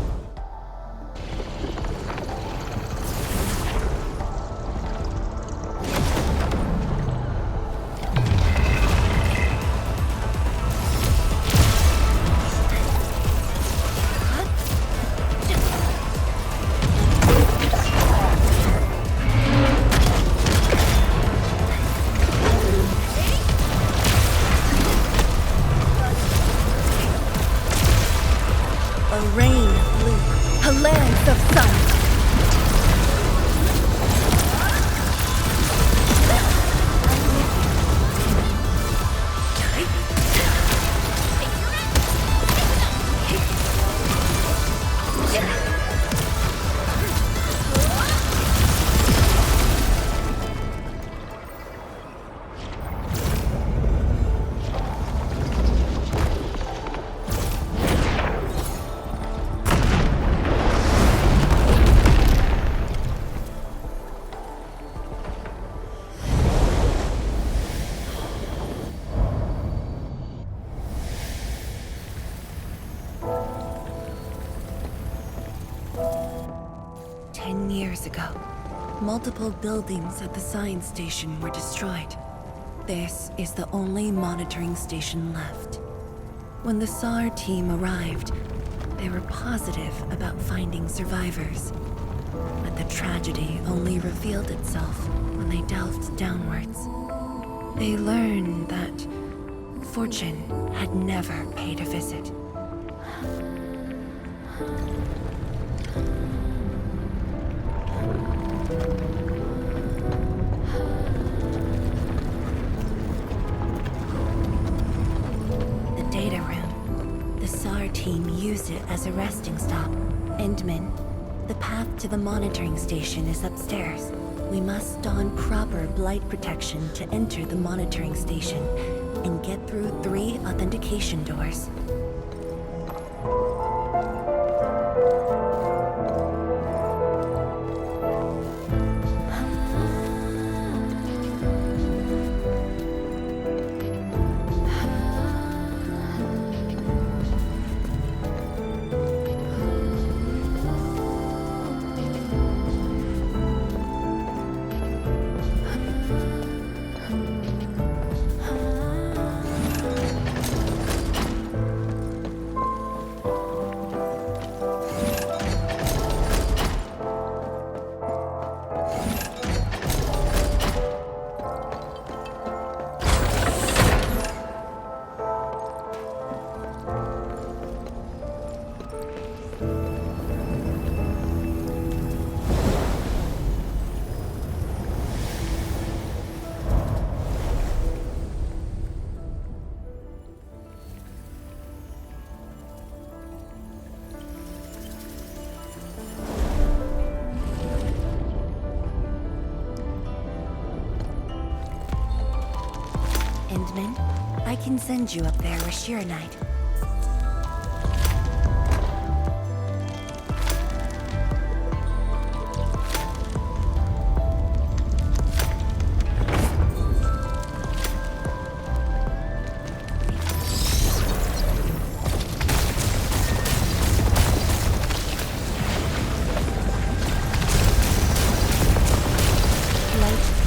A rain of blue, a lance of sun. Years ago, multiple buildings at the science station were destroyed. This is the only monitoring station left. When the SAR team arrived, they were positive about finding survivors. But the tragedy only revealed itself when they delved downwards. They learned that fortune had never paid a visit. Used it as a resting stop. Endman, the path to the monitoring station is upstairs. We must don proper blight protection to enter the monitoring station and get through 3 authentication doors. can send you up there with Shira Knight.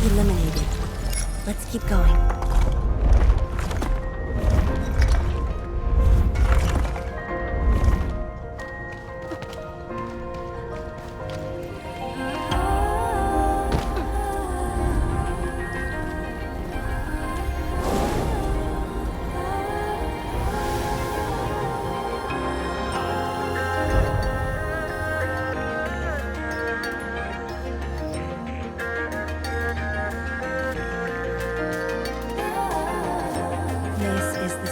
Eliminated. Let's keep going.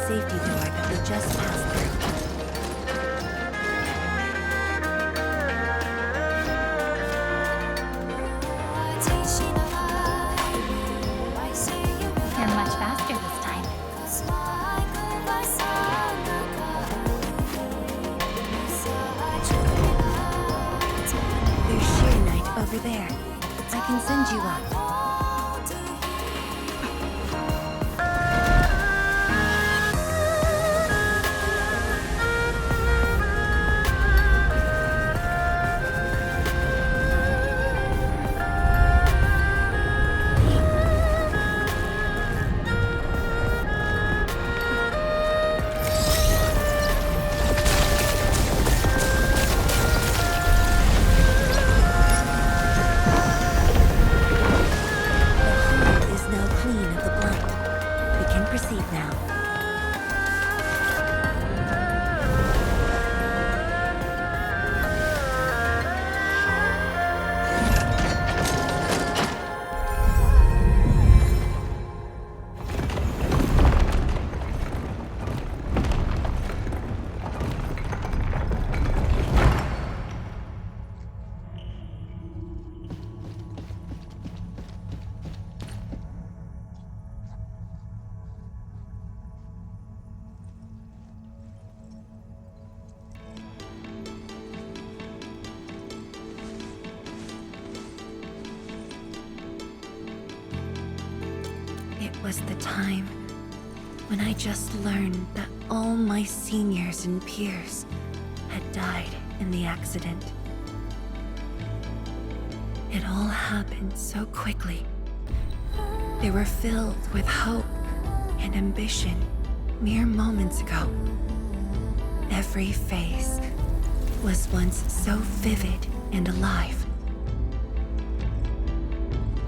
Safety door that we just passed through. You're much faster this time. There's Shira Knight over there. I can send you up. It was the time when I just learned that all my seniors and peers had died in the accident. It all happened so quickly. They were filled with hope and ambition mere moments ago. Every face was once so vivid and alive.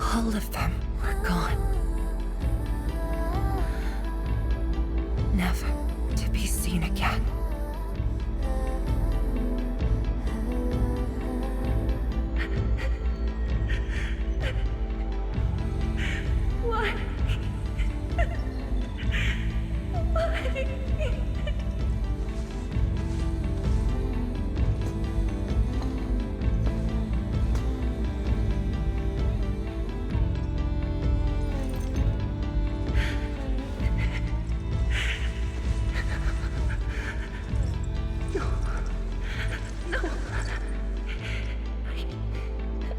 All of them were gone. Never to be seen again. Why? Why?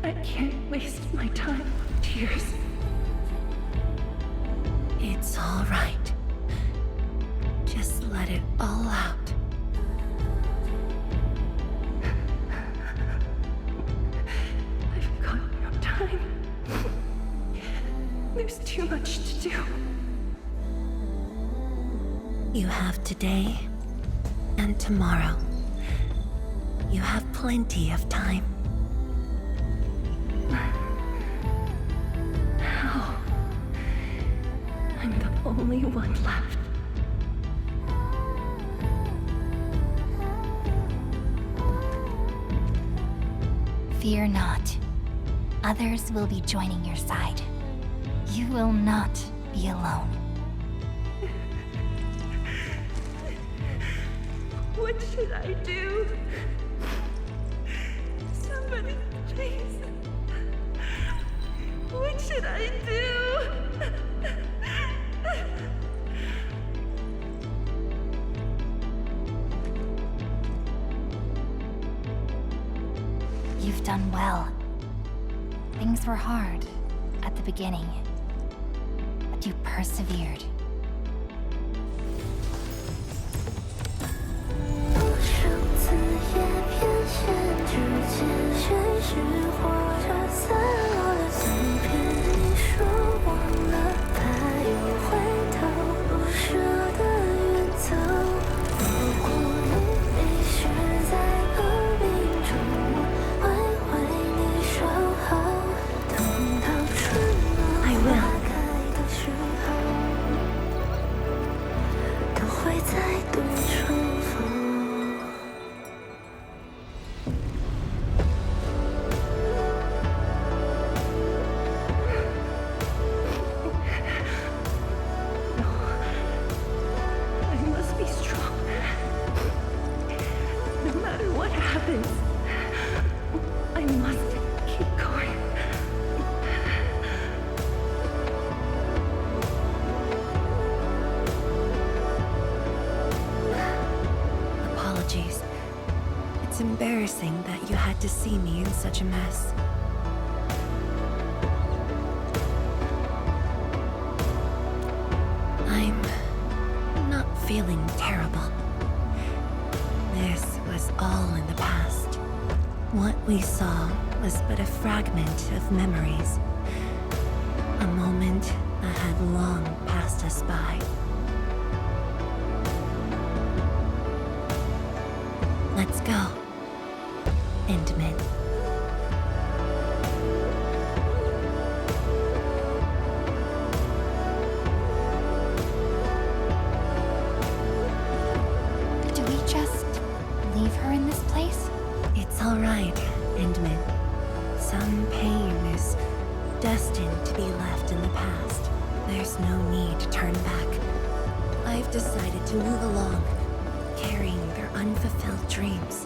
I can't waste my time with tears. It's all right. Just let it all out. I've got no time. There's too much to do. You have today and tomorrow. You have plenty of time. How? I'm the only one left. Fear not. Others will be joining your side. You will not be alone. What should I do? Somebody, please. What should I do? You've done well. Things were hard at the beginning, but you persevered. It's embarrassing that you had to see me in such a mess. I'm not feeling terrible. This was all in the past. What we saw was but a fragment of memories. A moment that had long passed us by. Let's go, Endman. Do we just leave her in this place? It's all right, Endman. Some pain is destined to be left in the past. There's no need to turn back. I've decided to move along, carrying their unfulfilled dreams.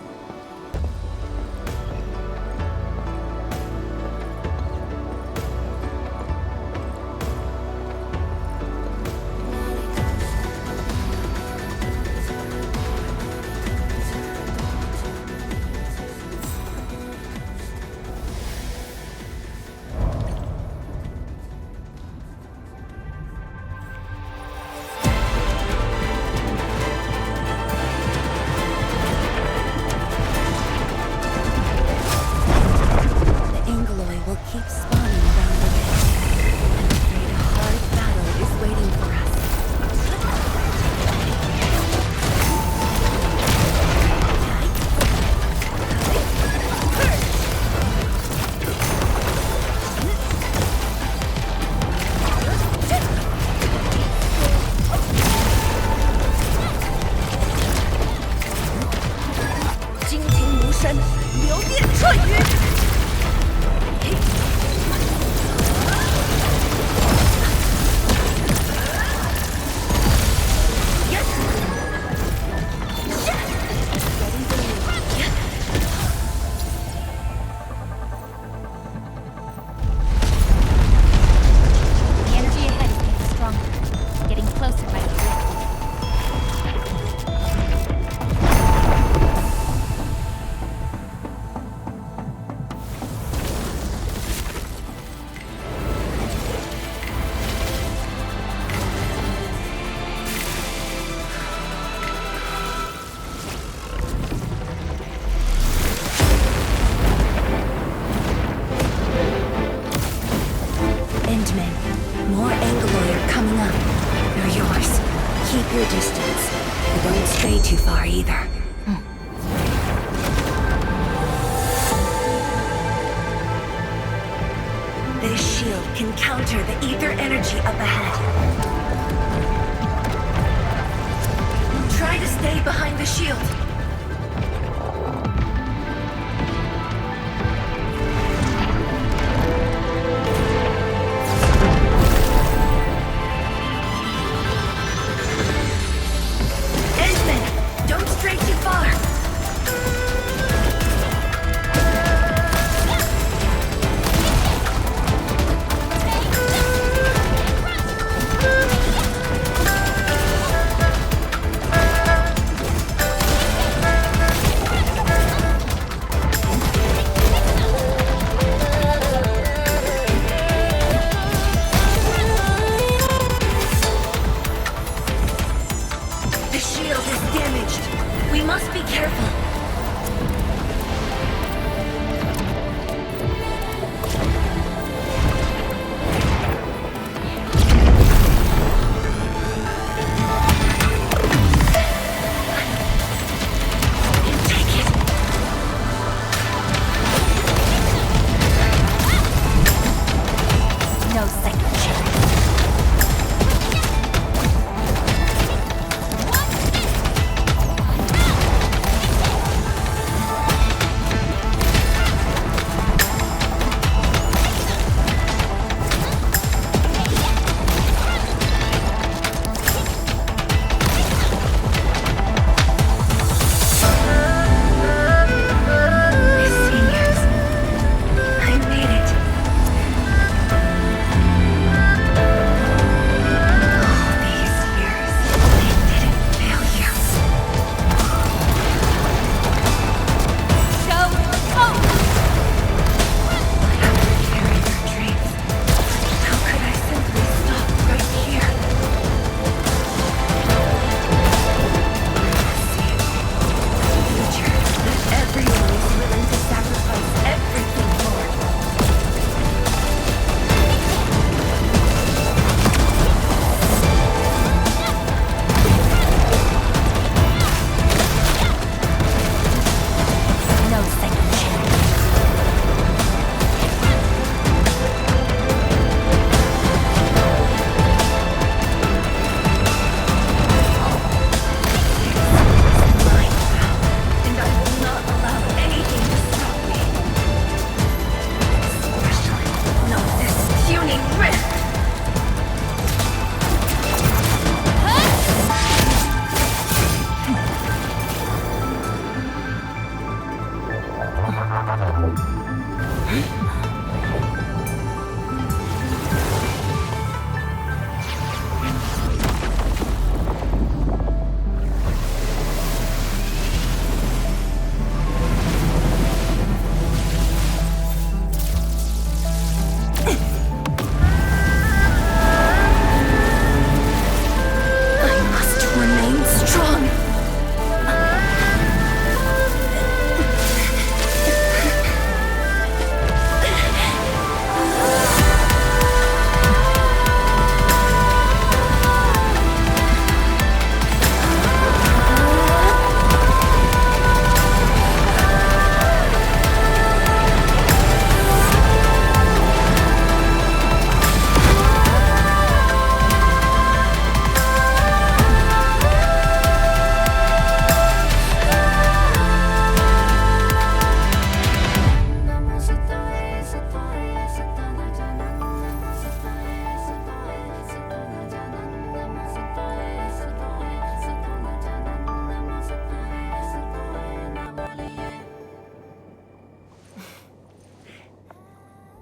Keep spawning around the base. I'm afraid a hard battle is waiting for us. 惊听无声，流电ထွက်羽。 More Angoloi are coming up. They're yours. Keep your distance, but don't stray too far either. This shield can counter the ether energy up ahead. Try to stay behind the shield.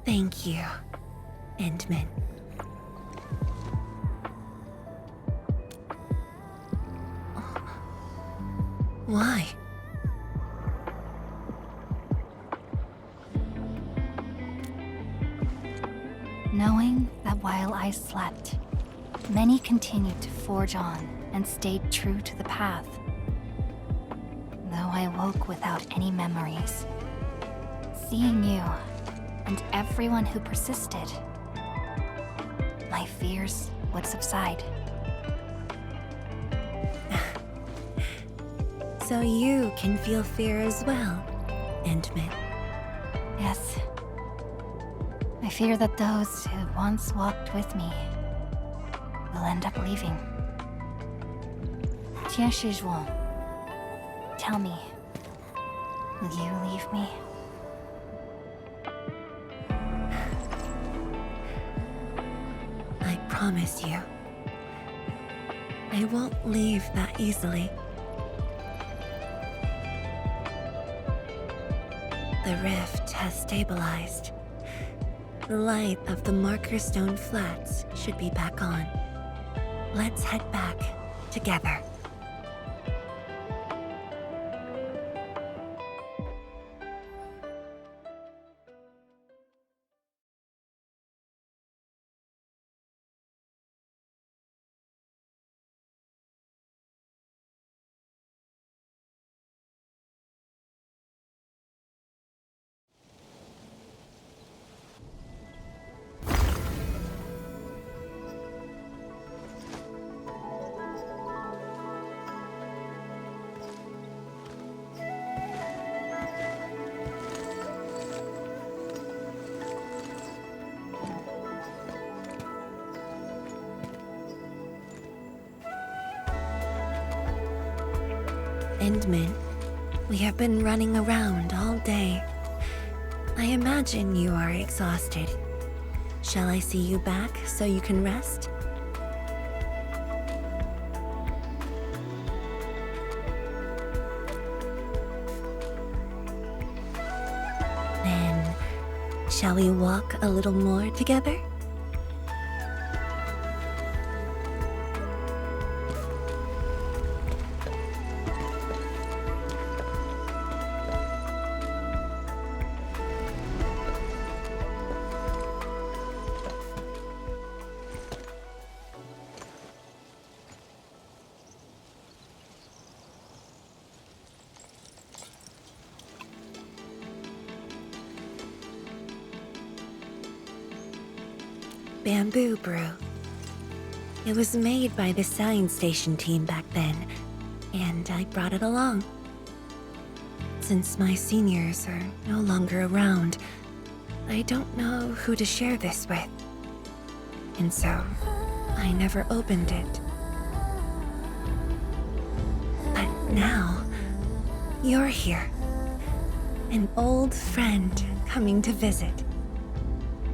Thank you, Endman. Why? Knowing that while I slept, many continued to forge on and stayed true to the path. Though I woke without any memories, seeing you and everyone who persisted, my fears would subside. So you can feel fear as well, Endman. Yes. I fear that those who once walked with me will end up leaving. Tianshi Zhuang, tell me, will you leave me? I promise you, I won't leave that easily. The rift has stabilized. The light of the Marker Stone Flats should be back on. Let's head back together. Endman, we have been running around all day. I imagine you are exhausted. Shall I see you back so you can rest? Then, shall we walk a little more together? Bamboo brew. It was made by the science station team back then, and I brought it along. Since my seniors are no longer around, I don't know who to share this with. And so, I never opened it. But now, you're here. An old friend coming to visit.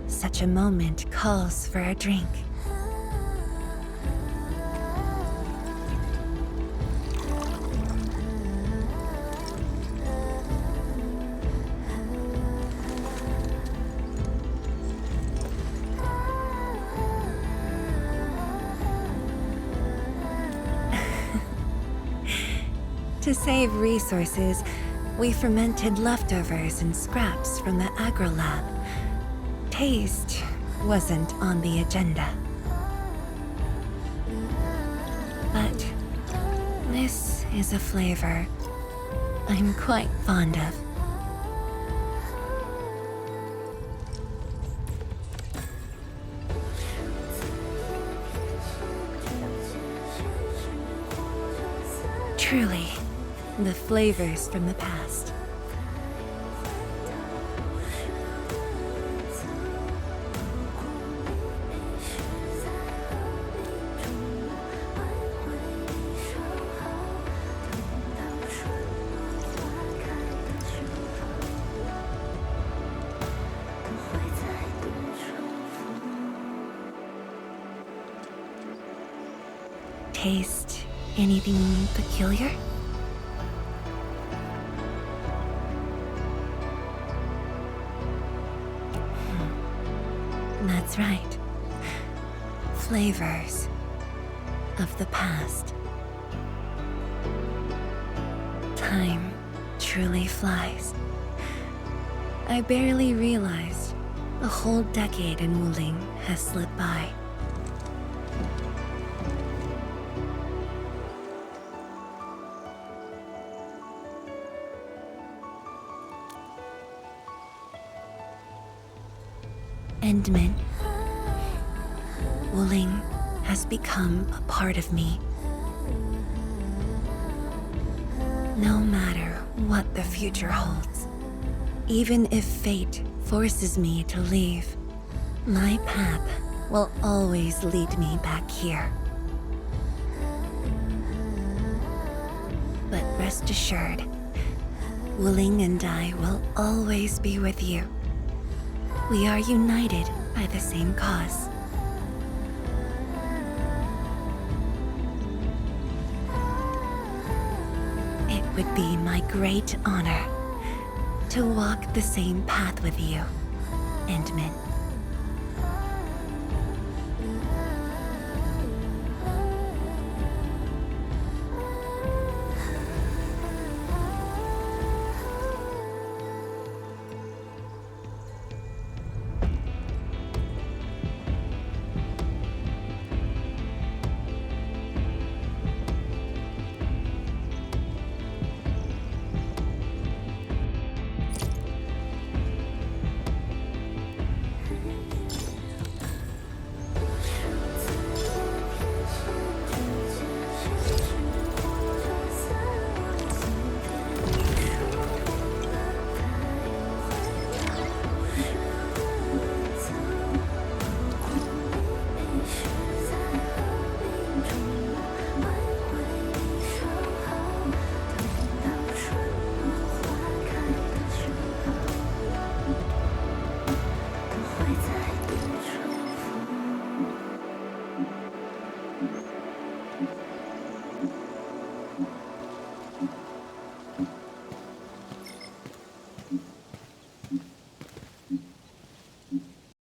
Such a moment calls for a drink. To save resources, we fermented leftovers and scraps from the agro lab. Taste wasn't on the agenda. But this is a flavor I'm quite fond of. Truly, the flavors from the past. Taste anything peculiar? That's right. Flavors of the past. Time truly flies. I barely realized a whole decade in Wuling has slipped by. Endman, Wuling has become a part of me. No matter what the future holds, even if fate forces me to leave, my path will always lead me back here. But rest assured, Wuling and I will always be with you. We are united by the same cause. It would be my great honor to walk the same path with you, Endman.